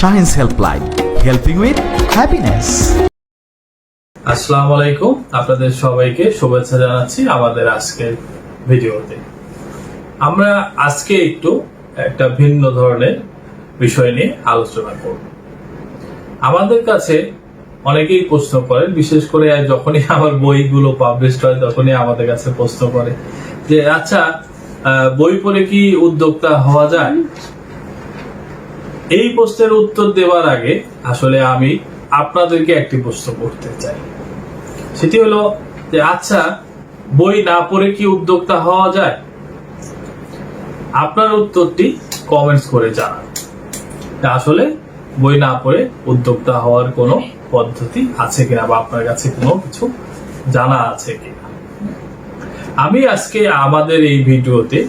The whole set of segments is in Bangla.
শাহিনস হেল্পলাইন, হেল্পিং উইথ হ্যাপিনেস। আসসালামু আলাইকুম, আপনাদের সবাইকে শুভেচ্ছা জানাচ্ছি আমাদের আজকের ভিডিওতে। আমরা আজকে একটা ভিন্ন ধরনের বিষয় নিয়ে আলোচনা করব। আমাদের কাছে অনেকেই প্রশ্ন করেন, বিশেষ করে যখনই আমার বইগুলো পাবলিশ হয় তখনই আমাদের কাছে প্রশ্ন করে যে আচ্ছা, বই পড়ে কি উদ্যোক্তা হওয়া যায়? এই প্রশ্নের উত্তর দেওয়ার আগে আসলে আমি আপনাদেরকে একটি প্রশ্ন করতে চাই। সেটি হলো যে আচ্ছা, বই না পড়ে কি উদ্যোক্তা হওয়া যায়? আপনার উত্তরটি কমেন্টস করে জানান। আসলে বই না পড়ে উদ্যোক্তা হওয়ার কোনো পদ্ধতি আছে কিনা, বা আপনার কাছে কোনো কিছু জানা আছে কিনা। আমি আজকে আমাদের এই ভিডিওতে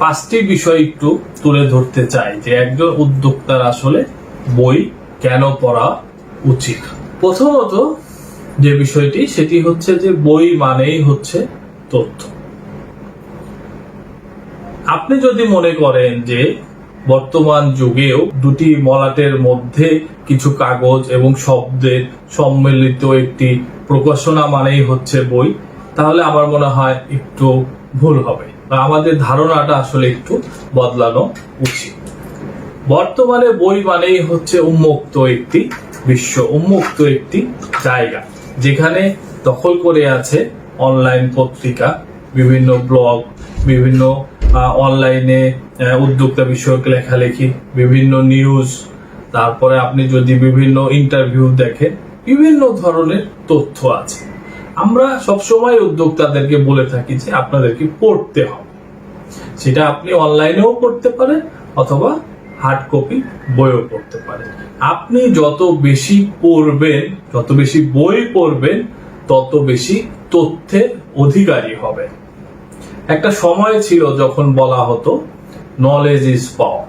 5টি বিষয় একটু তুলে ধরতে চাই যে একজন উদ্যোক্তার আসলে বই কেন পড়া উচিত। প্রথমত যে বিষয়টি, সেটি হচ্ছে যে বই মানেই হচ্ছে তথ্য। আপনি যদি মনে করেন যে বর্তমান যুগেও দুটি মলাটের মধ্যে কিছু কাগজ এবং শব্দের সম্মিলিত একটি প্রকাশনা মানেই হচ্ছে বই, তাহলে আমার মনে হয় একটু ভুল হবে, বা আমাদের ধারণাটা আসলে একটু বদলানো উচিত। বর্তমানে বই মানেই হচ্ছে উন্মুক্ত একটি বিশ্ব, উন্মুক্ত একটি জায়গা, যেখানে দখল করে আছে অনলাইন পত্রিকা, বিভিন্ন ব্লগ, বিভিন্ন অনলাইনে উদ্যোক্তা বিষয়ক লেখালেখি, বিভিন্ন নিউজ, তারপরে আপনি যদি বিভিন্ন ইন্টারভিউ দেখেন, বিভিন্ন ধরনের তথ্য আছে। আমরা সবসময় উদ্যোক্তাদেরকে বলে থাকি যে আপনাদেরকে পড়তে হবে। সেটা আপনি অনলাইনেও পড়তে পারেন অথবা হার্ড কপি বইও পড়তে পারেন। আপনি যত বেশি পড়বেন, যত বেশি বই পড়বেন, তত বেশি তথ্যের অধিকারী হবেন। একটা সময় ছিল যখন বলা হতো নলেজ ইজ পাওয়ার,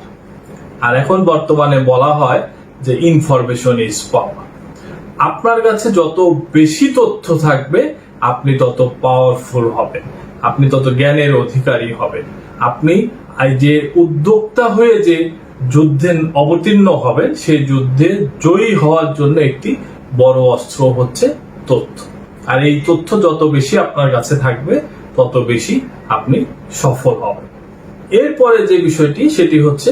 আর এখন বর্তমানে বলা হয় যে ইনফরমেশন ইজ পাওয়ার। আপনার কাছে যত বেশি তথ্য থাকবে, আপনি তত পাওয়ারফুল হবেন, আপনি তত জ্ঞানের অধিকারী হবেন। আপনি যে উদ্যোক্তা হয়ে যে যুদ্ধে অবতীর্ণ হবেন, সেই যুদ্ধে জয়ী হওয়ার জন্য একটি বড় অস্ত্র হচ্ছে তথ্য। আর এই তথ্য যত বেশি আপনার কাছে থাকবে, তত বেশি আপনি সফল হবেন। এরপরে যে বিষয়টি, সেটি হচ্ছে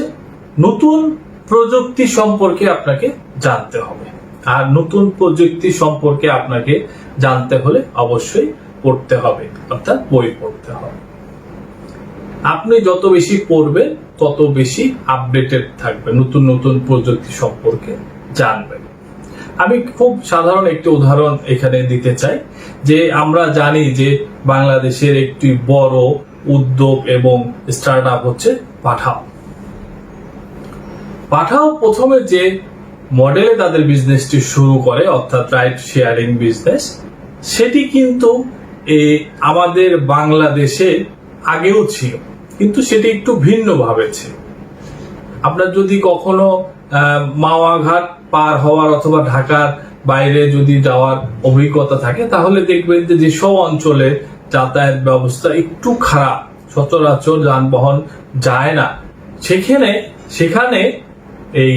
নতুন প্রযুক্তি সম্পর্কে আপনাকে জানতে হবে। আর নতুন প্রযুক্তি সম্পর্কে আপনাকে জানতে হলে অবশ্যই পড়তে হবে, অর্থাৎ বই পড়তে হবে। আপনি যত বেশি পড়বেন, তত বেশি আপডেটেড থাকবেন, নতুন নতুন প্রযুক্তি সম্পর্কে জানবেন। আমি খুব সাধারণ একটি উদাহরণ এখানে দিতে চাই যে আমরা জানি যে বাংলাদেশের একটি বড় উদ্যোগ এবং স্টার্ট আপ হচ্ছে পাঠাও। পাঠাও প্রথমে যে মডেলে তাদের বিজনেসটি শুরু করে, অর্থাৎ রাইড শেয়ারিং বিজনেস, সেটি কিন্তু আমাদের বাংলাদেশে আগেও ছিল, কিন্তু সেটি একটু ভিন্নভাবে ছিল। আপনার যদি কখনো মাওয়াঘাট পার হওয়ার অথবা ঢাকার বাইরে যদি যাওয়ার অভিজ্ঞতা থাকে, তাহলে দেখবেন যে যেসব অঞ্চলে যাতায়াত ব্যবস্থা একটু খারাপ, সচরাচর যানবাহন যায় না, সেখানে এই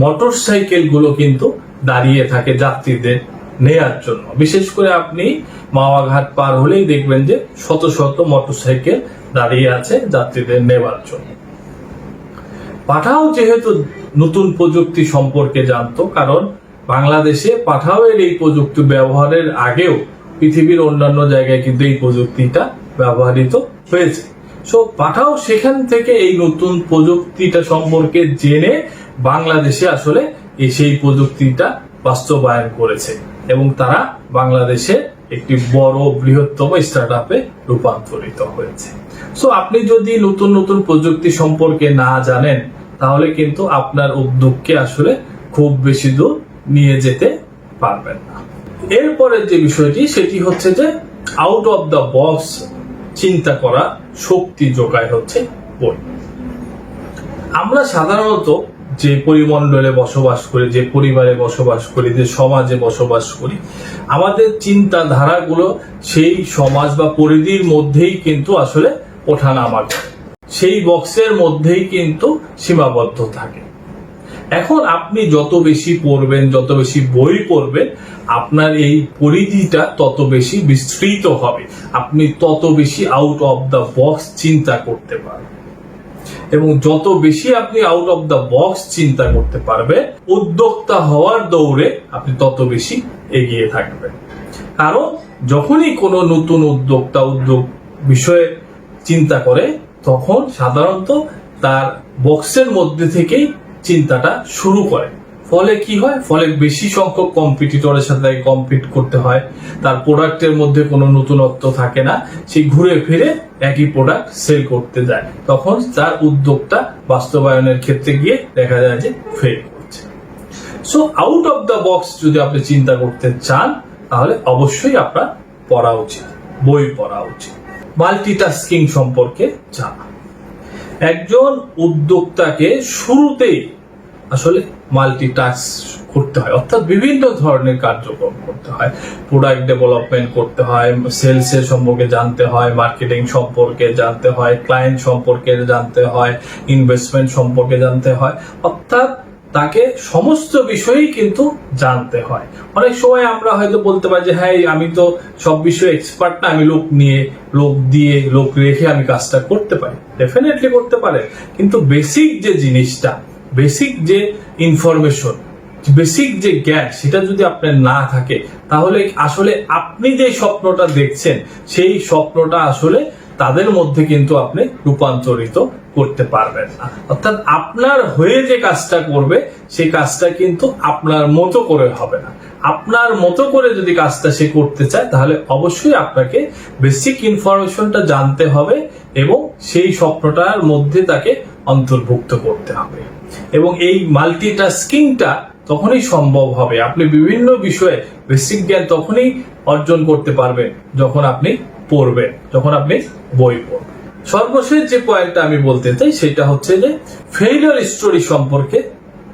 মোটর সাইকেল গুলো কিন্তু দাঁড়িয়ে থাকে যাত্রীদের নেয়ার জন্য। বিশেষ করে আপনি মাওয়াঘাট পার হলেই দেখবেন যে শত শত মোটর সাইকেল দাঁড়িয়ে আছে যাত্রীদের নেওয়ার জন্য। পাঠাও যেহেতু নতুন প্রযুক্তি সম্পর্কে জানতো, কারণ বাংলাদেশে পাঠাওয়ের এই প্রযুক্তি ব্যবহারের আগেও পৃথিবীর অন্যান্য জায়গায় কিন্তু এই প্রযুক্তিটা ব্যবহৃত হয়েছে। সো পাঠাও সেখান থেকে এই নতুন প্রযুক্তিটা সম্পর্কে জেনে বাংলাদেশে আসলে সেই প্রযুক্তিটা বাস্তবায়ন করেছে, এবং তারা বাংলাদেশে একটি বড় বৃহত্তম স্টার্ট আপে রূপান্তরিত হয়েছে। সো আপনি যদি নতুন নতুন প্রযুক্তি সম্পর্কে না জানেন, তাহলে কিন্তু আপনার উদ্যোগকে আসলে খুব বেশি দূর নিয়ে যেতে পারবেন না। এরপরে যে বিষয়টি, সেটি হচ্ছে যে আউট অফ দ্য বক্স চিন্তা করা শক্তি যোগায় হচ্ছে বই। আমরা সাধারণত যে পরিমণ্ডলে বসবাস করি, যে পরিবারে বসবাস করি, যে সমাজে বসবাস করি, আমাদের চিন্তাধারাগুলো সেই সমাজ বা পরিধির মধ্যেই কিন্তু আসলে ওঠানামা করে, সেই বক্সের মধ্যেই কিন্তু সীমাবদ্ধ থাকে। এখন আপনি যত বেশি পড়বেন, যত বেশি বই পড়বেন, আপনার এই পরিধিটা তত বেশি বিস্তৃত হবে, আপনি তত বেশি আউট অফ দ্য বক্স চিন্তা করতে পারবেন। এবং যত বেশি আপনি আউট অফ দ্য বক্স চিন্তা করতে পারবেন, উদ্যোক্তা হওয়ার দৌড়ে আপনি তত বেশি এগিয়ে থাকবেন। কারণ যখনই কোনো নতুন উদ্যোক্তা উদ্যোগ বিষয়ে চিন্তা করে, তখন সাধারণত তার বক্সের মধ্যে থেকেই চিন্তাটা শুরু করে। ফলে কি হয়? ফলে বেশি সংখ্যক কম্পিটিটরের সাথে কম্পিট করতে হয়, তার প্রোডাক্টের মধ্যে কোনো নতুনত্ব থাকে না, সে ঘুরে ফিরে একই প্রোডাক্ট সেল করতে যায়। তখন তার উদ্যোগটা বাস্তবায়নের ক্ষেত্রে গিয়ে দেখা যায় যে ফেল করছে। So out of the box যদি আপনি চিন্তা করতে চান, তাহলে অবশ্যই আপনার পড়া উচিত, বই পড়া উচিত। মাল্টিটাস্কিং সম্পর্কে জানা। একজন উদ্যোক্তাকে শুরুতেই আসলে মাল্টিটাস্ক করতে হয়, অর্থাৎ বিভিন্ন ধরনের কার্যক্রম করতে হয়। প্রোডাক্ট ডেভেলপমেন্ট করতে হয়, সেলস এর সম্পর্কে জানতে হয়, মার্কেটিং সম্পর্কে জানতে হয়, ক্লায়েন্ট সম্পর্কে জানতে হয়, ইনভেস্টমেন্ট সম্পর্কে জানতে হয়, অর্থাৎ তাকে সমস্ত বিষয়ই কিন্তু জানতে হয়। অনেক সময় আমরা হয়তো বলতে পারি যে হ্যাঁ, আমি তো সব বিষয়ে এক্সপার্ট না, আমি লোক রেখে আমি কাজটা করতে পারি। ডেফিনেটলি করতে পারে, কিন্তু বেসিক যে জিনিসটা, বেসিক যে ইনফরমেশন, বেসিক যে জ্ঞান, সেটা যদি আপনার না থাকে, তাহলে আসলে আপনি যে স্বপ্নটা দেখছেন, সেই স্বপ্নটা আসলে তাদের মধ্যে কিন্তু আপনি রূপান্তরিত করতে পারবেন না। অর্থাৎ আপনার হয়ে যে কাজটা করবে, সেই কাজটা কিন্তু আপনার মতো করে হবে না। আপনার মতো করে যদি কাজটা সে করতে চায়, তাহলে অবশ্যই আপনাকে বেসিক ইনফরমেশনটা জানতে হবে এবং সেই স্বপ্নটার মধ্যে তাকে অন্তর্ভুক্ত করতে হবে। এবং এই মাল্টিটাস্কিংটা তখনই সম্ভব হবে, আপনি বিভিন্ন বিষয়ে বেসিক জ্ঞান তখনই অর্জন করতে পারবেন যখন আপনি পড়বেন, যখন আপনি বই পড়বেন। সর্বশেষ যে পয়েন্টটা আমি বলতে চাই, সেটা হচ্ছে যে ফেইলিওর স্টোরি সম্পর্কে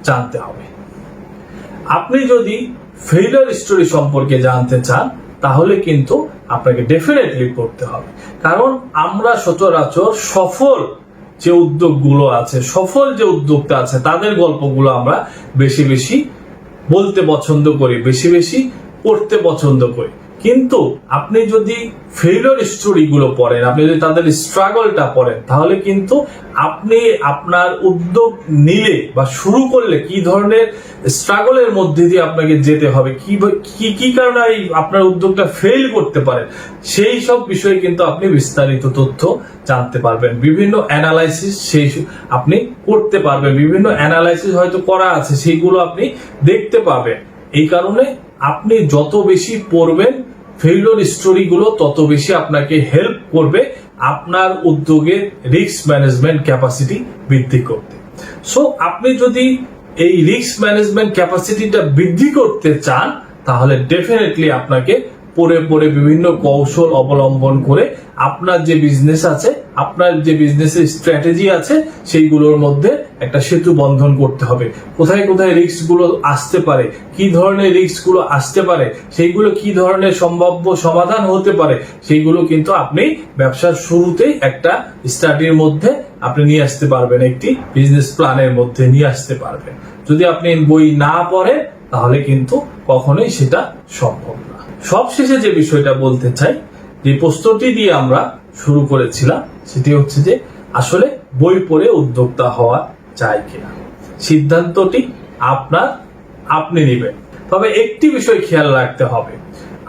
জানতে হবে। আপনি যদি ফেইলিওর স্টোরি সম্পর্কে জানতে চান, তাহলে কিন্তু আপনাকে ডেফিনেটলি পড়তে হবে। কারণ আমরা সচরাচর সফল যে উদ্যোগগুলো আছে, সফল যে উদ্যোক্তা আছে, তাদের গল্পগুলো আমরা বেশি বেশি বলতে পছন্দ করি, বেশি বেশি পড়তে পছন্দ করি। কিন্তু আপনি যদি ফেইলিওর স্টোরিগুলো পড়েন, আপনি যদি তাদের স্ট্রাগলটা পড়েন, তাহলে কিন্তু আপনি আপনার উদ্যোগ নিলে বা শুরু করলে কি ধরনের স্ট্রাগলের মধ্যে দিয়ে আপনাকে যেতে হবে, কি কারণে আপনার উদ্যোগটা ফেল করতে পারে, সেই সব বিষয়ে কিন্তু আপনি বিস্তারিত তথ্য জানতে পারবেন। বিভিন্ন অ্যানালাইসিস সেই আপনি করতে পারবেন, বিভিন্ন অ্যানালাইসিস হয়তো করা আছে, সেইগুলো আপনি দেখতে পাবেন। এই কারণে আপনি যত বেশি পড়বেন ফেইলিওর স্টোরিগুলো, তত বেশি আপনাকে হেল্প করবে আপনার উদ্যোগের রিস্ক ম্যানেজমেন্ট ক্যাপাসিটি বৃদ্ধি করতে। সো আপনি যদি এই রিস্ক ম্যানেজমেন্ট ক্যাপাসিটিটা বৃদ্ধি করতে চান, তাহলে ডেফিনেটলি আপনাকে পড়ে বিভিন্ন কৌশল অবলম্বন করে আপনার যে বিজনেস আছে, আপনার যে বিজনেসের স্ট্র্যাটেজি আছে, সেইগুলোর মধ্যে একটা সেতু বন্ধন করতে হবে। কোথায় কোথায় রিস্ক গুলো আসতে পারে, কি ধরনের রিস্ক গুলো আসতে পারে, সেইগুলো কি ধরনের সম্ভাব্য সমাধান হতে পারে, সেইগুলো কিন্তু আপনি ব্যবসার শুরুতেই একটা স্টাডির মধ্যে আপনি নিয়ে আসতে পারবেন, একটি বিজনেস প্ল্যানের মধ্যে নিয়ে আসতে পারবেন। যদি আপনি বই না পড়েন, তাহলে কিন্তু কখনোই সেটা সম্ভব না। সবশেষে যে বিষয়টা বলতে চাই, যে প্রশ্নটি দিয়ে আমরা শুরু করেছিলাম, সেটি হচ্ছে যে আসলে বই পড়ে উদ্যোক্তা হওয়া যায় কিনা। সিদ্ধান্তটি আপনি নেবেন। তবে একটি বিষয় খেয়াল রাখতে হবে,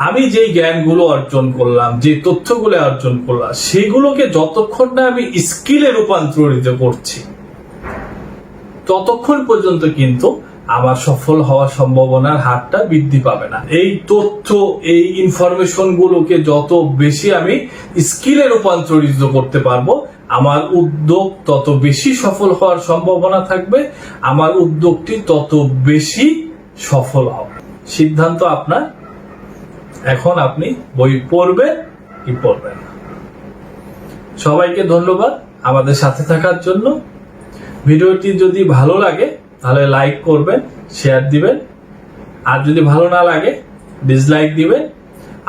আমি যেই জ্ঞানগুলো অর্জন করলাম, যে তথ্যগুলো অর্জন করলাম, সেগুলোকে যতক্ষণ না আমি স্কিলে রূপান্তরিত করছি, ততক্ষণ পর্যন্ত কিন্তু আমার সফল হওয়ার সম্ভাবনার হারটা বৃদ্ধি পাবে না। এই তথ্য, এই ইনফরমেশন গুলোকে যত বেশি আমি স্কিলে রূপান্তরিত করতে পারবো, আমার উদ্যোগ তত বেশি সফল হওয়ার সম্ভাবনা থাকবে, আমার উদ্যোগটি তত বেশি সফল হবে। সিদ্ধান্ত আপনার। এখন আপনি বই পড়বেন কি পড়বেন না। সবাইকে ধন্যবাদ আমাদের সাথে থাকার জন্য। ভিডিওটি যদি ভালো লাগে তাহলে লাইক করবেন, শেয়ার দিবেন, আর যদি ভালো না লাগে ডিসলাইক দিবেন।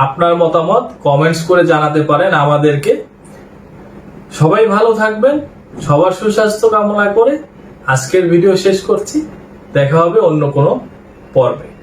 আপনার মতামত কমেন্টস করে জানাতে পারেন আমাদেরকে। সবাই ভালো থাকবেন, সবার সুস্বাস্থ্য কামনা করে আজকের ভিডিও শেষ করছি। দেখা হবে অন্য কোনো পর্বে।